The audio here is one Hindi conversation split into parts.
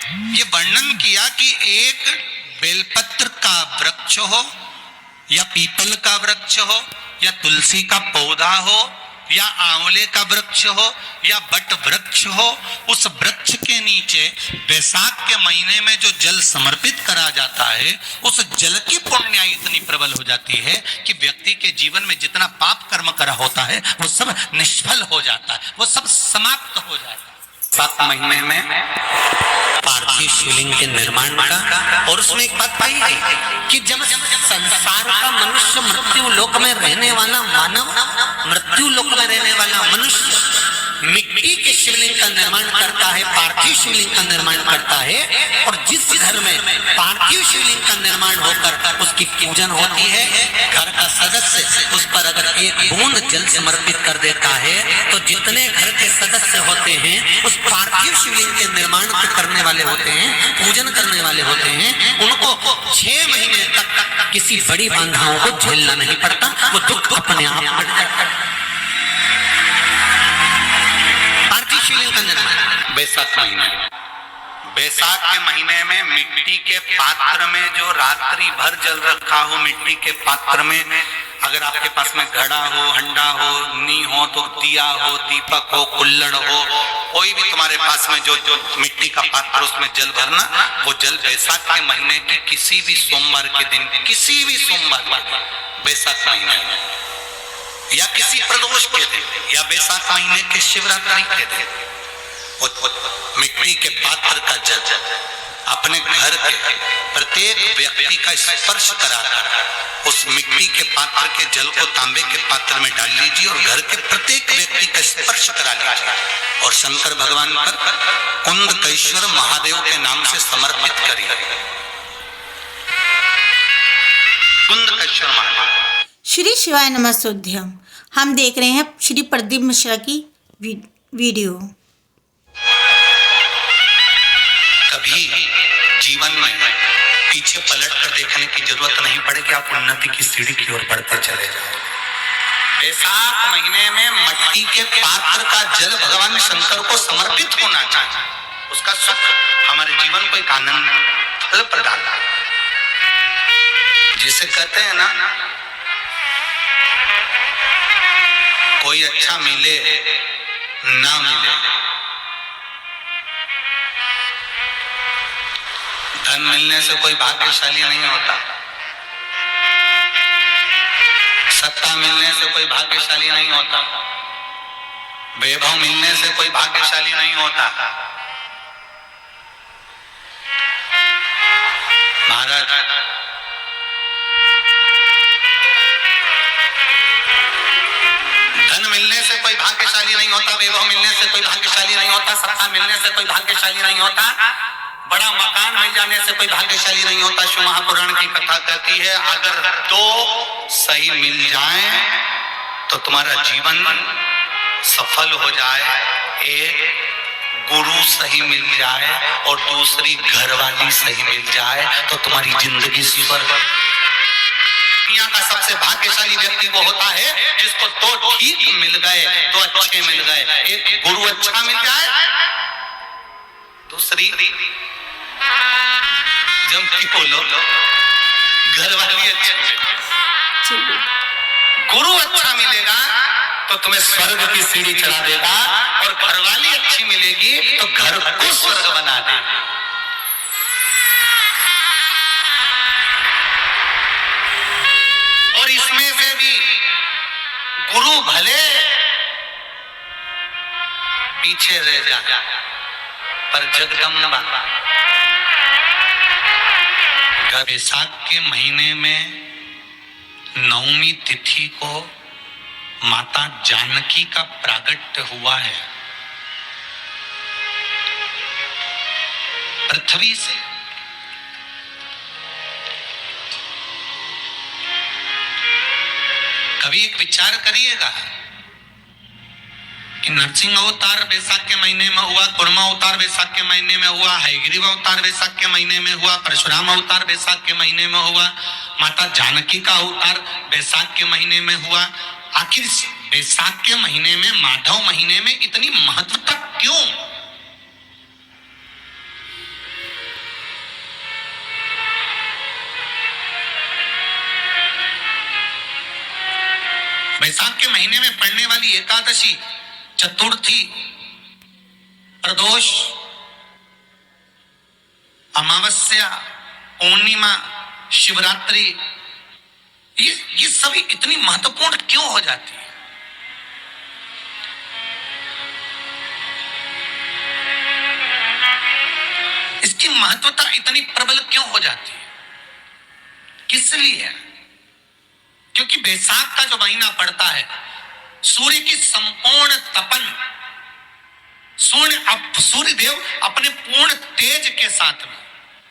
ये वर्णन किया कि एक बेलपत्र का वृक्ष हो या पीपल का वृक्ष हो या तुलसी का पौधा हो या आंवले का वृक्ष हो या बट वृक्ष हो, उस वृक्ष के नीचे बैसाख के महीने में जो जल समर्पित करा जाता है, उस जल की पुण्य इतनी प्रबल हो जाती है कि व्यक्ति के जीवन में जितना पाप कर्म करा होता है वो सब निष्फल हो जाता है, वो सब समाप्त हो जाता है। 7 महीने में पार्थिव शिवलिंग के निर्माण का, और उसमें एक बात पाई गई कि जब संसार का मनुष्य मृत्यु लोक में रहने वाला मानव, मृत्यु लोक में रहने वाला मनुष्य मिट्टी के शिवलिंग का निर्माण करता है, पार्थिव शिवलिंग का निर्माण करता है, और जिस घर में पार्थिव शिवलिंग का निर्माण होकर उसकी पूजन होती है, घर का सदस्य उस पर अगर एक बूंद जल समर्पित कर देता है तो जितने घर के सदस्य होते हैं उस पार्थिव शिवलिंग के निर्माण करने वाले होते हैं, पूजन करने वाले होते हैं, उनको 6 महीने तक किसी बड़ी बाधाओं को झेलना नहीं पड़ता, वो दुख अपने आप हट जाता है। बैसाख महीने, बैसाख के महीने में मिट्टी के पात्र में जो रात्रि भर जल रखा हो, मिट्टी के पात्र में अगर आपके पास में घड़ा हो, हंडा हो, नी हो, तो दिया हो, दीपक हो, कुल्हड़ हो, कोई भी तुम्हारे पास में जो मिट्टी का पात्र, उसमें जल भरना, वो जल बैसाख के महीने की किसी भी सोमवार के दिन, किसी भी सोमवार बैसाख महीने या किसी प्रदोष के दिन या बैसाख महीने के शिवरात्रि के दिन मिट्टी के पात्र का जल अपने घर के प्रत्येक व्यक्ति का स्पर्श कराकर उस मिट्टी के पात्र के जल को तांबे के पात्र में डाल लीजिए और घर के प्रत्येक व्यक्ति का स्पर्श करा लीजिए और शंकर भगवान पर कुंदकेश्वर महादेव के नाम से समर्पित करिए। कुंदकेश्वर महादेव। श्री शिवाय नमस्तुभ्यम। हम देख रहे हैं श्री प्रदीप मिश्रा की वीडियो। कभी जीवन में पीछे पलट कर देखने की जरूरत नहीं पड़ेगी, आप उन्नति की सीढ़ी की ओर बढ़ते चले जाओ। बैसाख महीने में मिट्टी के पात्र का जल भगवान शंकर को समर्पित होना चाहिए, उसका सुख हमारे जीवन को एक आनंद फल प्रदान, जिसे कहते हैं ना, कोई अच्छा मिले ना मिले, धन मिलने से कोई भाग्यशाली नहीं होता, सत्ता मिलने से कोई भाग्यशाली नहीं होता, वैभव मिलने से कोई भाग्यशाली नहीं होता। महाराज धन मिलने से कोई भाग्यशाली नहीं होता, वैभव मिलने से कोई भाग्यशाली नहीं होता, सत्ता मिलने से कोई भाग्यशाली नहीं होता, बड़ा मकान मिल जाने से कोई भाग्यशाली नहीं होता। शिव महापुराण की कथा कहती है अगर 2 सही मिल जाएं तो तुम्हारा जीवन सफल हो जाए, एक गुरु सही मिल जाए और दूसरी घरवाली सही मिल जाए तो तुम्हारी जिंदगी स्वर्ग। दुनिया का सबसे भाग्यशाली व्यक्ति वो होता है जिसको 2 ठीक मिल गए, 2 अच्छे मिल गए, एक गुरु अच्छा मिल जाए, दूसरी जमती बोलो घरवाली अच्छी मिले। गुरु अच्छा मिलेगा तो तुम्हें स्वर्ग की सीढ़ी चढ़ा देगा और घरवाली अच्छी मिलेगी तो घर को स्वर्ग बना देगी। और इसमें से भी गुरु भले पीछे रह जाए पर जगदम्बा बैसाख के महीने में नवमी तिथि को माता जानकी का प्रागट्य हुआ है पृथ्वी से। कभी एक विचार करिएगा कि नरसिंह अवतार बैसाख के महीने में हुआ, कुर्मा अवतार बैसाख के महीने में हुआ, हयग्रीव अवतार बैसाख के महीने में हुआ, परशुराम अवतार बैसाख के महीने में हुआ, माता जानकी का अवतार बैसाख के महीने में हुआ। आखिर बैसाख के महीने में, माधव महीने में इतनी महत्वता क्यों? वैशाख के महीने में पड़ने वाली एकादशी, चतुर्थी, प्रदोष, अमावस्या, पूर्णिमा, शिवरात्रि, ये सभी इतनी महत्वपूर्ण क्यों हो जाती है? इसकी महत्वता इतनी प्रबल क्यों हो जाती है? किस लिए? क्योंकि बैसाख का जो महीना पड़ता है, सूर्य की संपूर्ण तपन, सूर्य देव अपने पूर्ण तेज के साथ में,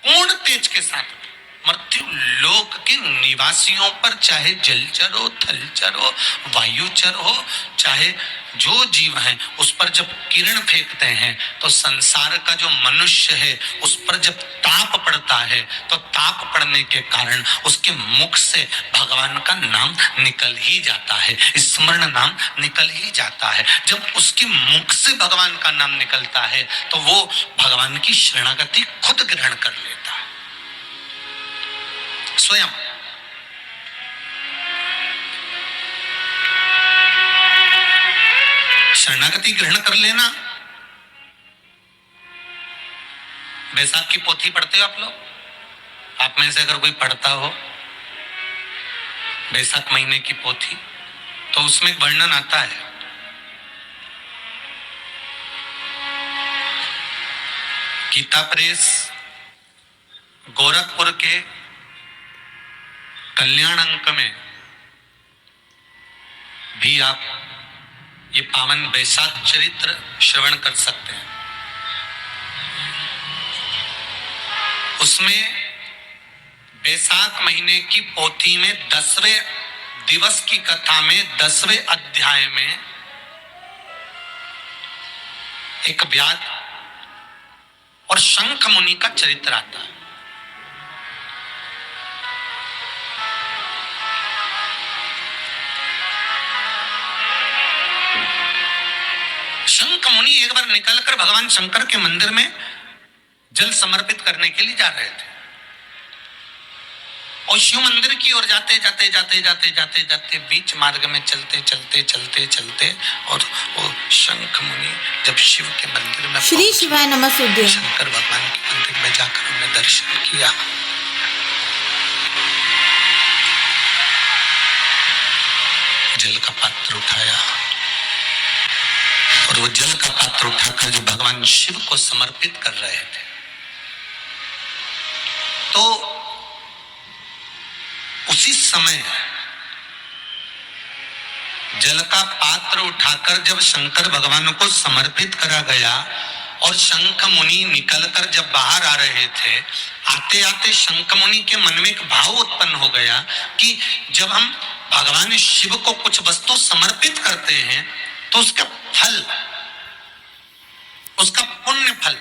पूर्ण तेज के साथ में मृत्यु लोक के निवासियों पर, चाहे जलचर हो, थलचर हो, वायुचर हो, चाहे जो जीव हैं, उस पर जब किरण फेंकते हैं तो संसार का जो मनुष्य है उस पर जब ताप पड़ता है तो ताप पड़ने के कारण उसके मुख से भगवान का नाम निकल ही जाता है, स्मरण नाम निकल ही जाता है। जब उसके मुख से भगवान का नाम निकलता है तो वो भगवान की शरणागति खुद ग्रहण कर लेता है स्वयं। शरणागति ग्रहण कर लेना। बैसाख की पोथी पढ़ते हो आप लोग? आप में से अगर कोई पढ़ता हो बैसाख महीने की पोथी, तो उसमें एक वर्णन आता है गीता प्रेस गोरखपुर के कल्याण अंक में भी आप ये पावन बैसाख चरित्र श्रवण कर सकते हैं। उसमें बैसाख महीने की पोथी में 10वें दिवस की कथा में 10वें अध्याय में एक व्याध और शंख मुनि का चरित्र आता है। शंख मुनि एक बार निकलकर भगवान शंकर के मंदिर में जल समर्पित करने के लिए जा रहे थे और शिव मंदिर की ओर जाते बीच मार्ग में चलते और वो शंख मुनि जब शिव के मंदिर में श्री शिवाय नमः शुद्धे शंकर भगवान के मंदिर में जाकर उन्हें दर्शन किया, जल का पात्र उठाया और वो जल का पात्र उठाकर जो भगवान शिव को समर्पित कर रहे थे, तो उसी समय जल का पात्र उठाकर जब शंकर भगवान को समर्पित करा गया और शंख मुनि निकलकर जब बाहर आ रहे थे, आते आते शंख मुनि के मन में एक भाव उत्पन्न हो गया कि जब हम भगवान शिव को कुछ वस्तु समर्पित करते हैं तो उसका फल, उसका पुण्य फल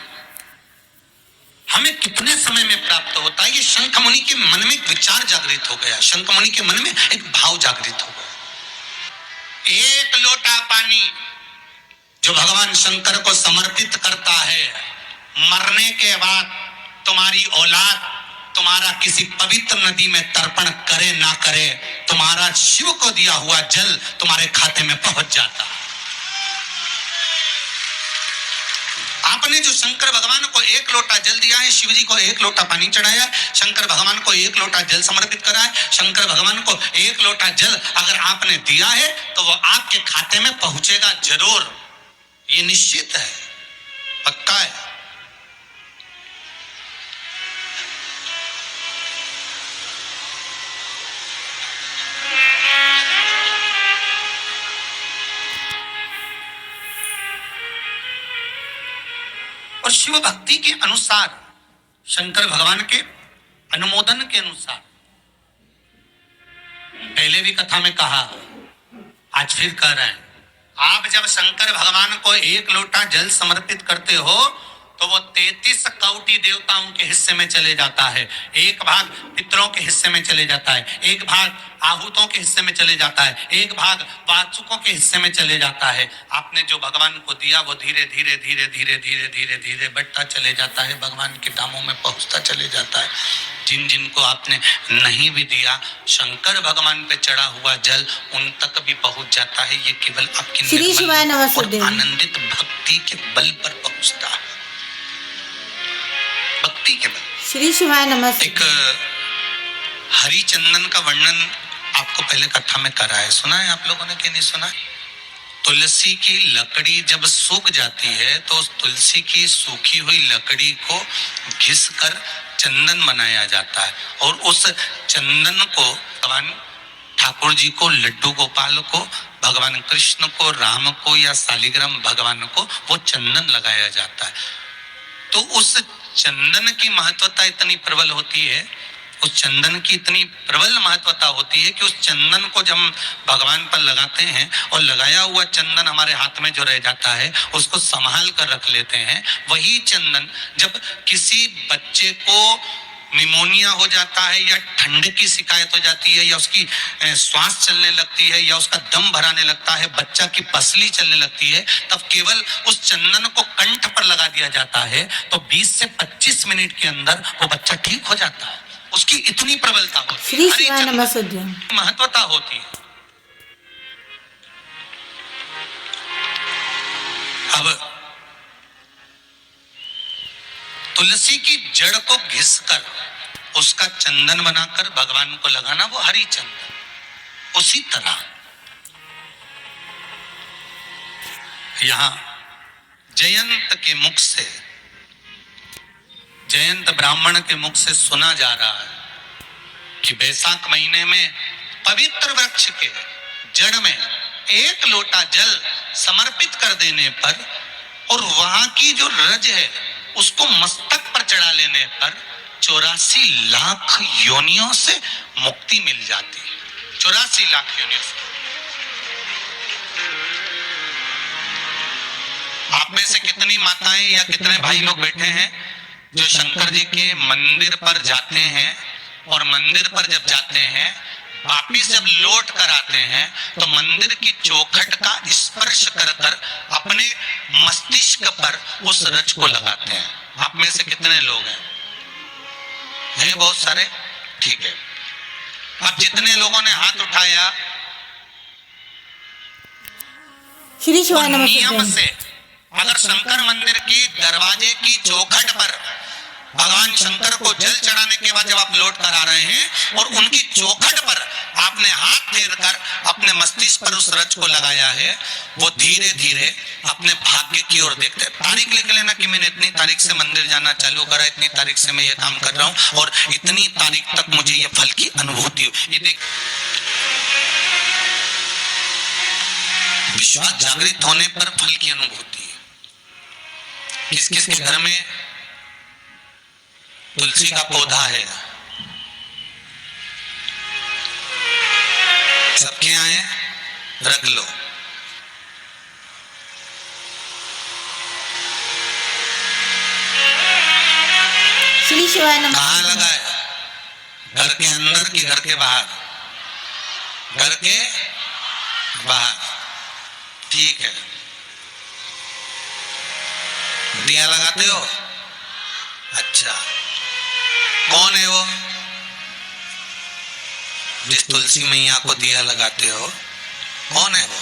हमें कितने समय में प्राप्त होता है। ये शंख मुनि के मन में एक विचार जागृत हो गया, शंख मुनि के मन में एक भाव जागृत हो गया। एक लोटा पानी जो भगवान शंकर को समर्पित करता है, मरने के बाद तुम्हारी औलाद तुम्हारा किसी पवित्र नदी में तर्पण करे ना करे, तुम्हारा शिव को दिया हुआ जल तुम्हारे खाते में पहुंच जाता। आपने जो शंकर भगवान को एक लोटा जल दिया है, शिव जी को एक लोटा पानी चढ़ाया, शंकर भगवान को एक लोटा जल समर्पित करा है, शंकर भगवान को एक लोटा जल अगर आपने दिया है तो वो आपके खाते में पहुंचेगा जरूर, ये निश्चित है, पक्का है। और शिव भक्ति के अनुसार, शंकर भगवान के अनुमोदन के अनुसार, पहले भी कथा में कहा, आज फिर कह रहे हैं, आप जब शंकर भगवान को एक लोटा जल समर्पित करते हो तो वो 33 कौटि देवताओं के हिस्से में चले जाता है, एक भाग पितरों के हिस्से में चले जाता है, एक भाग आहूतों के हिस्से में चले जाता है, एक भाग वाचुकों के हिस्से में चले जाता है। आपने जो भगवान को दिया वो धीरे धीरे धीरे धीरे धीरे धीरे धीरे बढ़ता चले जाता है, भगवान के धामों में पहुंचता चले जाता है। जिन जिनको आपने नहीं भी दिया, शंकर भगवान पे चढ़ा हुआ जल उन तक भी पहुंच जाता है। ये केवल आपकी श्री निर्मल शिवाय नमः और सुदेव। आनंदित भक्ति के बल पर पहुंचता है, भक्ति के बल। श्री शिवाय नमः एक हरिचंदन का वर्णन आपको पहले कथा में करा है, सुना है आप लोगों ने कि नहीं सुना? तुलसी की लकड़ी जब सूख जाती है तो उस तुलसी की सूखी हुई लकड़ी को घिस कर चंदन बनाया जाता है, और उस चंदन को भगवान ठाकुर जी को, लड्डू गोपाल को, भगवान कृष्ण को, राम को या शालिग्राम भगवान को वो चंदन लगाया जाता है। तो उस चंदन की महत्वता इतनी प्रबल होती है, उस चंदन की इतनी प्रबल महत्वता होती है कि उस चंदन को जब हम भगवान पर लगाते हैं और लगाया हुआ चंदन हमारे हाथ में जो रह जाता है उसको संभाल कर रख लेते हैं। वही चंदन जब किसी बच्चे को निमोनिया हो जाता है या ठंड की शिकायत हो जाती है या उसकी श्वास चलने लगती है या उसका दम भराने लगता है, बच्चा की पसली चलने लगती है, तब केवल उस चंदन को कंठ पर लगा दिया जाता है तो 20 से 25 मिनट के अंदर वो बच्चा ठीक हो जाता है। उसकी इतनी प्रबलता होती है, श्री शिवाय नमः सुदेव। महत्वता होती है। अब तुलसी की जड़ को घिसकर उसका चंदन बनाकर भगवान को लगाना, वो हरि चंदन। उसी तरह यहां जयंत के मुख से, जयंत ब्राह्मण के मुख से सुना जा रहा है कि वैशाख महीने में पवित्र वृक्ष के जड़ में एक लोटा जल समर्पित कर देने पर और वहां की जो रज है उसको मस्तक पर चढ़ा लेने पर 84 लाख योनियों से मुक्ति मिल जाती है। 84 लाख योनियों से। आप में से कितनी माताएं या कितने भाई लोग बैठे हैं जो शंकर जी के मंदिर पर जाते हैं और मंदिर पर जब जाते हैं वापिस जब लौट कर आते हैं तो मंदिर की चौखट का स्पर्श कर कर अपने मस्तिष्क पर उस रज को लगाते हैं? आप में से कितने लोग हैं? बहुत सारे, ठीक है। अब जितने लोगों ने हाथ उठाया श्री शिवाय नमः नियम सुदेव। से अगर शंकर मंदिर की दरवाजे की चौखट पर भगवान शंकर को जल चढ़ाने के बाद जब आप लौट कर आ रहे हैं और उनकी चौखट पर आपने हाथ फेर कर अपने मस्तिष्क पर उस रज को लगाया है, वो धीरे धीरे अपने भाग्य की ओर देखते हैं। तारीख लिख लेना कि मैंने इतनी तारीख से मंदिर जाना चालू करा, इतनी तारीख से मैं ये काम कर रहा हूं और इतनी तारीख तक मुझे ये फल की अनुभूति हो। ये देख, विश्वास जागृत होने पर फल की अनुभूति है। किस किस के घर में तुलसी का पौधा है? सबके यहाँ है? रख लो। श्री शिवाय नमः। कहाँ लगा है? घर के अंदर कि घर के बाहर? घर के बाहर, ठीक है। दिया लगाते हो? अच्छा, कौन है वो जिस तुलसी मैया को दिया लगाते हो? कौन है वो?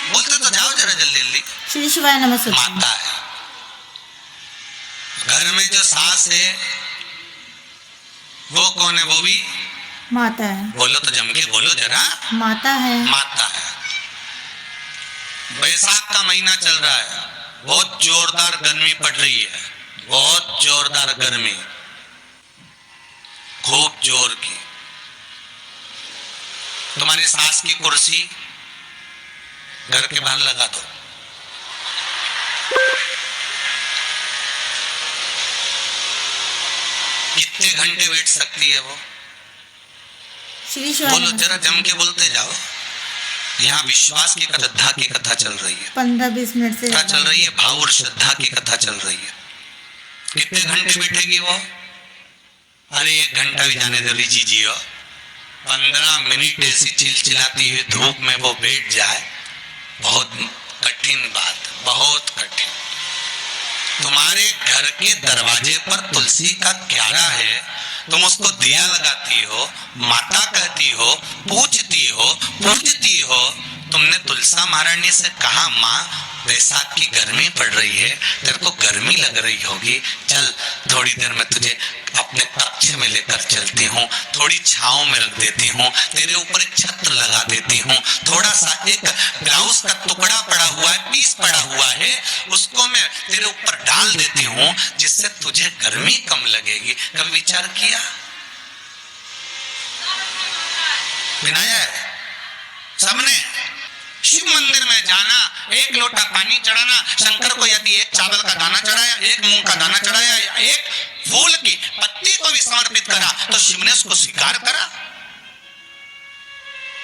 बोलते तो जाओ जरा जल्दी जल्दी। श्री शिवाय नमः सुदेव। माता है। घर में जो सास है वो कौन है? वो भी माता है। बोलो तो जम के बोलो जरा। माता है। माता है। बैसाख का महीना चल रहा है, बहुत जोरदार गर्मी पड़ रही है, बहुत जोरदार गर्मी, खूब जोर की। तुम्हारी सास की कुर्सी घर के बाहर लगा दो। कितने घंटे बैठ सकती है वो? श्री शिवाय बोलो नमः जरा सुदेव। जम के बोलते जाओ। यहाँ विश्वास की श्रद्धा की कथा चल रही है, 15-20 मिनट से कथा ज़्यादा। चल रही है, भाव और श्रद्धा की कथा चल रही है। कितने घंटे बैठेगी वो? अरे 1 घंटा भी जाने दो लीजी जी हो, 15 मिनट ऐसी चिलचिलाती हुई धूप में वो बैठ जाए, बहुत कठिन बात, बहुत कठिन। तुम्हारे घर के दरवाजे पर तुलसी का क्यारा है, तुम उसको दिया लगाती हो, माता कहती हो, पूछती हो, पूजती हो। तुमने तुलसा महारानी से कहा, माँ बैसाख की गर्मी पड़ रही है, तेरे को गर्मी लग रही होगी, चल थोड़ी देर में तुझे अपने कक्ष में लेकर चलती हूँ, थोड़ी छांव में रख देती हूँ, तेरे ऊपर एक छत्र लगा देती हूँ, थोड़ा सा एक ब्लाउज का टुकड़ा पड़ा हुआ है, पीस पड़ा हुआ है, उसको मैं तेरे ऊपर डाल देती हूँ, जिससे तुझे गर्मी कम लगेगी। कभी विचार किया? विनाया है सबने। शिव मंदिर में जाना, 1 लोटा पानी चढ़ाना, शंकर को यदि 1 चावल का दाना चढ़ाया, 1 मूंग का दाना चढ़ाया, 1 फूल की पत्ती को भी समर्पित करा, तो शिव ने उसको स्वीकार करा।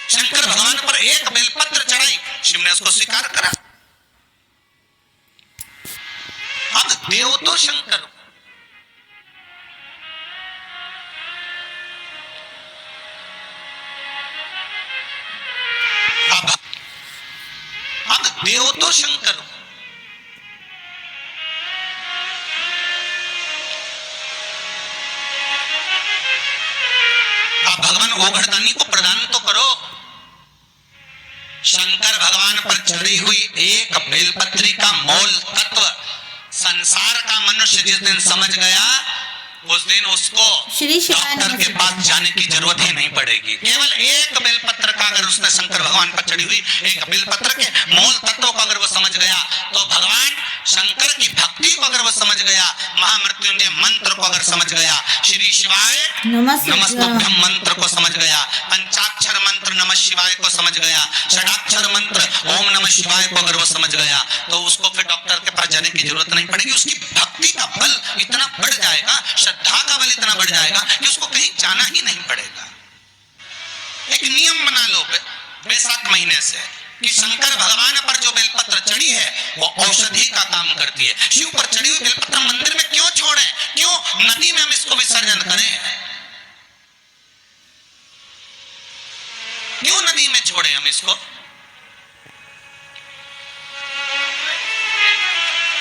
शंकर भगवान पर 1 बेलपत्र चढ़ाई, शिव ने उसको स्वीकार करा। अब देव तो शंकर, अब देव तो शंकर, अब भगवान ओघड़दानी को प्रदान तो करो। शंकर भगवान पर चढ़ी हुई 1 बेलपत्री का मोल तत्व संसार का मनुष्य जिस दिन समझ गया, उस दिन उसको डॉक्टर के पास जाने की जरूरत ही नहीं पड़ेगी। केवल 1 बेलपत्र का अगर उसने शंकर भगवान पर चढ़ी हुई 1 बेलपत्र के मूल तत्वों को अगर वो समझ गया, तो भगवान शंकर की भक्ति को अगर वो समझ गया, महामृत्युंजय मंत्र को अगर समझ गया, श्री शिवाय नमस्तुभ्यं मंत्र को समझ गया, पंचाक्षर मंत्र नमः शिवाय को समझ गया, षडाक्षर मंत्र ओम नमः शिवाय को अगर वो समझ गया, तो उसको फिर डॉक्टर के पास जाने की जरूरत नहीं पड़ेगी। उसकी भक्ति का बल इतना बढ़ जाएगा, श्रद्धा का बल इतना बढ़ जाएगा कि उसको कहीं जाना ही नहीं पड़ेगा। एक नियम बना लो बैसाख महीने से कि शंकर भगवान पर जो बेलपत्र चढ़ी है वो औषधि का काम करती है। शिव पर चढ़ी हुई बेलपत्र मंदिर में क्यों छोड़े, क्यों नदी में हम इसको विसर्जन करें, क्यों नदी में छोड़े हम इसको?